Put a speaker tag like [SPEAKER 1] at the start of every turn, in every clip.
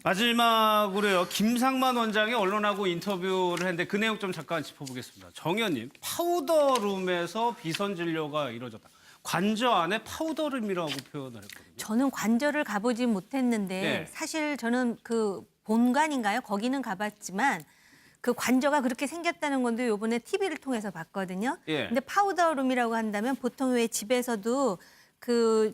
[SPEAKER 1] 마지막으로요. 김상만 원장이 언론하고 인터뷰를 했는데 그 내용 좀 잠깐 짚어보겠습니다. 정 의원님, 파우더룸에서 비선 진료가 이루어졌다. 관저 안에 파우더룸이라고 표현을 했거든요.
[SPEAKER 2] 저는 관저를 가보지 못했는데
[SPEAKER 1] 네.
[SPEAKER 2] 사실 저는 그 본관인가요? 거기는 가봤지만 그 관저가 그렇게 생겼다는 건데 요번에 TV를 통해서 봤거든요.
[SPEAKER 1] 예.
[SPEAKER 2] 근데 파우더룸이라고 한다면 보통 왜 집에서도 그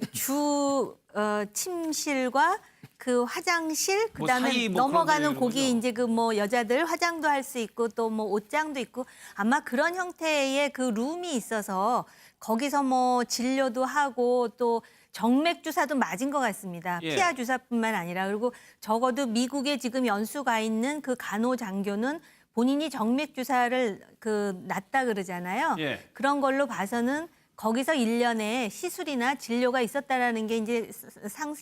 [SPEAKER 2] 침실과 그 화장실 그다음에
[SPEAKER 1] 사이 뭐
[SPEAKER 2] 넘어가는
[SPEAKER 1] 그런 데
[SPEAKER 2] 거기
[SPEAKER 1] 이런 거죠?
[SPEAKER 2] 이제 그 뭐 여자들 화장도 할 수 있고 또 뭐 옷장도 있고 아마 그런 형태의 그 룸이 있어서 거기서 뭐 진료도 하고 또 정맥 주사도 맞은 것 같습니다.
[SPEAKER 1] 예.
[SPEAKER 2] 피하 주사뿐만 아니라 그리고 적어도 미국에 지금 연수 가 있는 그 간호장교는 본인이 정맥 주사를 놨다 그러잖아요.
[SPEAKER 1] 예.
[SPEAKER 2] 그런 걸로 봐서는 거기서 1년에 시술이나 진료가 있었다라는 게 이제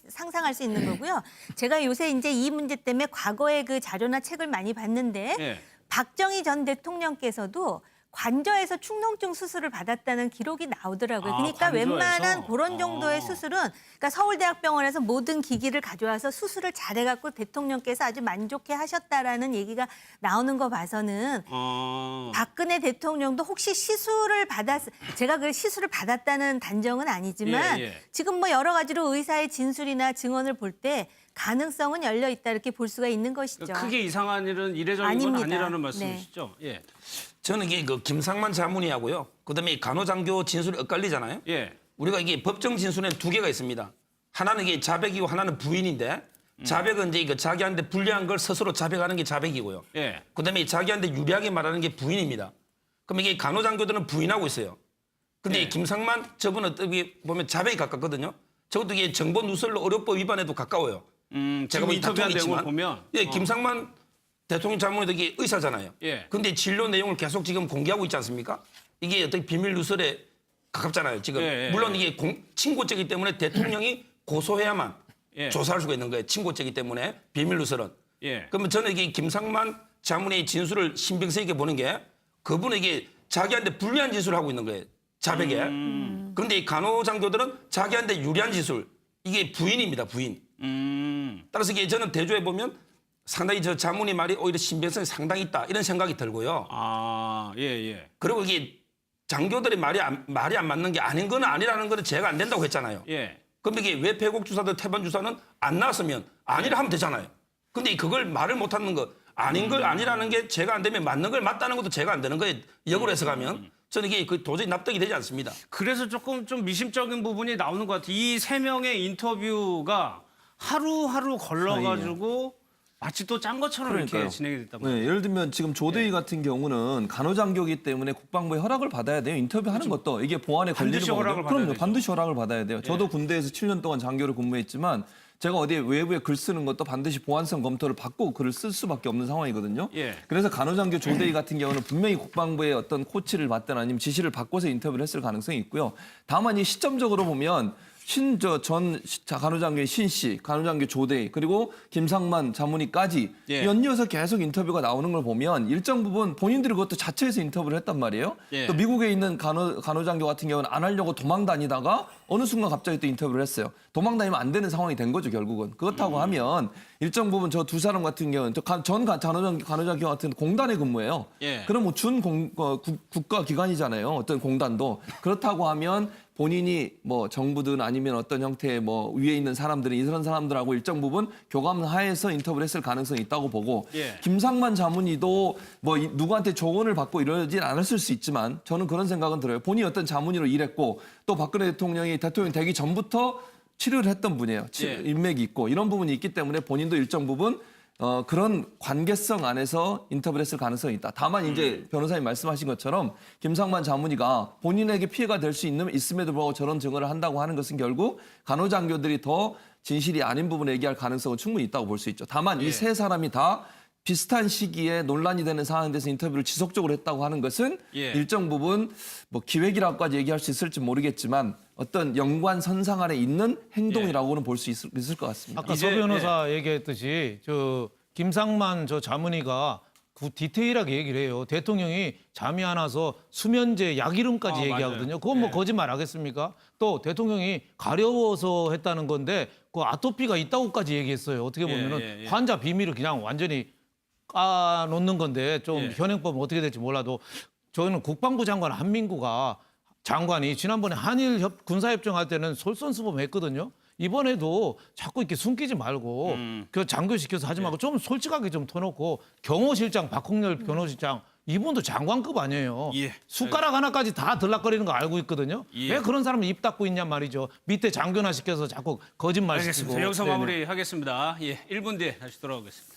[SPEAKER 2] 상상할 수 있는 거고요. 제가 요새 이제 이 문제 때문에 과거에 그 자료나 책을 많이 봤는데
[SPEAKER 1] 예.
[SPEAKER 2] 박정희 전 대통령께서도 관저에서 축농증 수술을 받았다는 기록이 나오더라고요.
[SPEAKER 1] 아,
[SPEAKER 2] 그러니까
[SPEAKER 1] 관저에서?
[SPEAKER 2] 웬만한 그런 정도의
[SPEAKER 1] 아.
[SPEAKER 2] 수술은 그러니까 서울대학병원에서 모든 기기를 가져와서 수술을 잘해갖고 대통령께서 아주 만족해 하셨다라는 얘기가 나오는 거 봐서는 박근혜 대통령도 혹시 제가 그 시술을 받았다는 단정은 아니지만
[SPEAKER 1] 예, 예.
[SPEAKER 2] 지금 뭐 여러 가지로 의사의 진술이나 증언을 볼 때 가능성은 열려 있다 이렇게 볼 수가 있는 것이죠.
[SPEAKER 1] 크게 이상한 일은 이례적인 건
[SPEAKER 2] 아닙니다.
[SPEAKER 1] 아니라는 말씀이시죠? 예.
[SPEAKER 3] 저는 이게 그 김상만 자문위하고요. 그다음에 간호장교 진술이 엇갈리잖아요.
[SPEAKER 1] 예.
[SPEAKER 3] 우리가 이게 법정 진술에는 두 개가 있습니다. 하나는 이게 자백이고 하나는 부인인데 자백은 이제 그 자기한테 불리한 걸 스스로 자백하는 게 자백이고요.
[SPEAKER 1] 예.
[SPEAKER 3] 그다음에 자기한테 유리하게 말하는 게 부인입니다. 그럼 이게 간호장교들은 부인하고 있어요. 근데
[SPEAKER 1] 예.
[SPEAKER 3] 이 김상만 저분은 어떻게 보면 자백이 가깝거든요. 저것도 이게 정보 누설 의료법 위반에도 가까워요.
[SPEAKER 1] 제가
[SPEAKER 3] 제가 뭐
[SPEAKER 1] 인터뷰한
[SPEAKER 3] 다툼이
[SPEAKER 1] 내용을
[SPEAKER 3] 있지만,
[SPEAKER 1] 보면
[SPEAKER 3] 예, 김상만 대통령 자문위도 이게 의사잖아요.
[SPEAKER 1] 예.
[SPEAKER 3] 근데 진료 내용을 계속 지금 공개하고 있지 않습니까? 이게 어떻게 비밀 누설에 가깝잖아요. 지금
[SPEAKER 1] 예, 예,
[SPEAKER 3] 물론 이게 친고죄이기 때문에 대통령이 고소해야만
[SPEAKER 1] 예.
[SPEAKER 3] 조사할 수가 있는 거예요. 친고죄이기 때문에 비밀 누설은.
[SPEAKER 1] 예.
[SPEAKER 3] 그러면 저는 이게 김상만 자문위의 진술을 신빙성 있게 보는 게 그분은 이게 자기한테 불리한 진술을 하고 있는 거예요. 자백에. 그런데 이 간호장교들은 자기한테 유리한 진술. 이게 부인입니다. 부인. 따라서 이게 저는 대조해 보면 상당히 저 자문위 말이 오히려 신빙성이 상당히 있다 이런 생각이 들고요.
[SPEAKER 1] 아, 예, 예.
[SPEAKER 3] 그리고 이게 장교들의 말이 안 맞는 게 아닌 건 아니라는 거는 제가 안 된다고 했잖아요.
[SPEAKER 1] 예.
[SPEAKER 3] 그럼 이게 왜 폐곡 주사든 태반 주사는 안 나왔으면 아니라 하면 되잖아요. 근데 그걸 말을 못 하는 거 아닌 걸 아니라는 게 제가 안 되면 맞는 걸 맞다는 것도 제가 안 되는 거예요. 역으로 해석하면 저는 이게 도저히 납득이 되지 않습니다.
[SPEAKER 1] 그래서 조금 좀 미심적인 부분이 나오는 것 같아요. 이 세 명의 인터뷰가 하루하루 걸러가지고 마치 또 짠 것처럼 이렇게
[SPEAKER 4] 그러니까요.
[SPEAKER 1] 진행이 됐단 말이에요.
[SPEAKER 4] 네, 예를 들면 지금 조대희 같은 경우는 간호장교이기 때문에 국방부의 허락을 받아야 돼요. 인터뷰하는 것도 이게 보안에 걸리는
[SPEAKER 1] 반드시
[SPEAKER 4] 거거든요.
[SPEAKER 1] 허락을 받아야
[SPEAKER 4] 그럼요.
[SPEAKER 1] 되죠.
[SPEAKER 4] 반드시 허락을 받아야 돼요. 저도 군대에서 7년 동안 장교를 근무했지만 제가 어디에 외부에 글 쓰는 것도 반드시 보안성 검토를 받고 글을 쓸 수밖에 없는 상황이거든요.
[SPEAKER 1] 예.
[SPEAKER 4] 그래서 간호장교 조대희 같은 경우는 분명히 국방부의 어떤 코치를 받든 아니면 지시를 받고서 인터뷰를 했을 가능성이 있고요. 다만 이 시점적으로 보면 전 간호장교의 신 씨, 간호장교 조대희 그리고 김상만 자문위까지
[SPEAKER 1] 예.
[SPEAKER 4] 연이어서 계속 인터뷰가 나오는 걸 보면 일정 부분 본인들이 그것도 자체에서 인터뷰를 했단 말이에요.
[SPEAKER 1] 예.
[SPEAKER 4] 또 미국에 있는 간호장교 같은 경우는 안 하려고 도망 다니다가 어느 순간 갑자기 또 인터뷰를 했어요. 도망 다니면 안 되는 상황이 된 거죠, 결국은. 그렇다고 하면 일정 부분 저 두 사람 같은 경우는 전 간호장교 같은 공단에 근무해요.
[SPEAKER 1] 예.
[SPEAKER 4] 그럼 뭐 국가기관이잖아요. 어떤 공단도. 그렇다고 하면 본인이 뭐 정부든 아니면 어떤 형태의 뭐 위에 있는 사람들이 이런 사람들하고 일정 부분 교감 하에서 인터뷰를 했을 가능성이 있다고 보고
[SPEAKER 1] 예.
[SPEAKER 4] 김상만 자문위도 뭐 누구한테 조언을 받고 이러진 않았을 수 있지만 저는 그런 생각은 들어요. 본인이 어떤 자문위로 일했고 또 박근혜 대통령이 대통령 되기 전부터 치료를 했던 분이에요.
[SPEAKER 1] 예.
[SPEAKER 4] 인맥이 있고 이런 부분이 있기 때문에 본인도 일정 부분 그런 관계성 안에서 인터뷰를 했을 가능성이 있다. 다만 이제 변호사님 말씀하신 것처럼 김상만 자문위가 본인에게 피해가 될 수 있음에도 불구하고 저런 증언을 한다고 하는 것은 결국 간호장교들이 더 진실이 아닌 부분을 얘기할 가능성은 충분히 있다고 볼 수 있죠. 다만 이 세 사람이 다 비슷한 시기에 논란이 되는 상황에 대해서 인터뷰를 지속적으로 했다고 하는 것은
[SPEAKER 1] 예.
[SPEAKER 4] 일정 부분 뭐 기획이라고까지 얘기할 수 있을지 모르겠지만 어떤 연관선상 안에 있는 행동이라고는 볼 수 있을 것 같습니다.
[SPEAKER 5] 아까
[SPEAKER 1] 이제,
[SPEAKER 5] 서 변호사 얘기했듯이 저 김상만 저 자문위가 디테일하게 얘기를 해요. 대통령이 잠이 안 와서 수면제 약 이름까지 얘기하거든요. 그건 뭐 거짓말 하겠습니까? 또 대통령이 가려워서 했다는 건데 그 아토피가 있다고까지 얘기했어요. 어떻게 보면은 환자 비밀을 그냥 완전히 까놓는 건데 좀 현행법은 어떻게 될지 몰라도 저는 국방부 장관 한민구가 장관이 지난번에 한일 군사협정할 때는 솔선수범했거든요. 이번에도 자꾸 이렇게 숨기지 말고 그 장교시켜서 하지 말고 좀 솔직하게 좀 터놓고 경호실장 박홍렬 변호실장 이분도 장관급 아니에요. 숟가락 하나까지 다 들락거리는 거 알고 있거든요. 왜 그런 사람을 입 닫고 있냔 말이죠. 밑에 장교나 시켜서 자꾸 거짓말 시키고.
[SPEAKER 1] 알겠습니다. 여기서 마무리하겠습니다. 1분 뒤에 다시 돌아오겠습니다.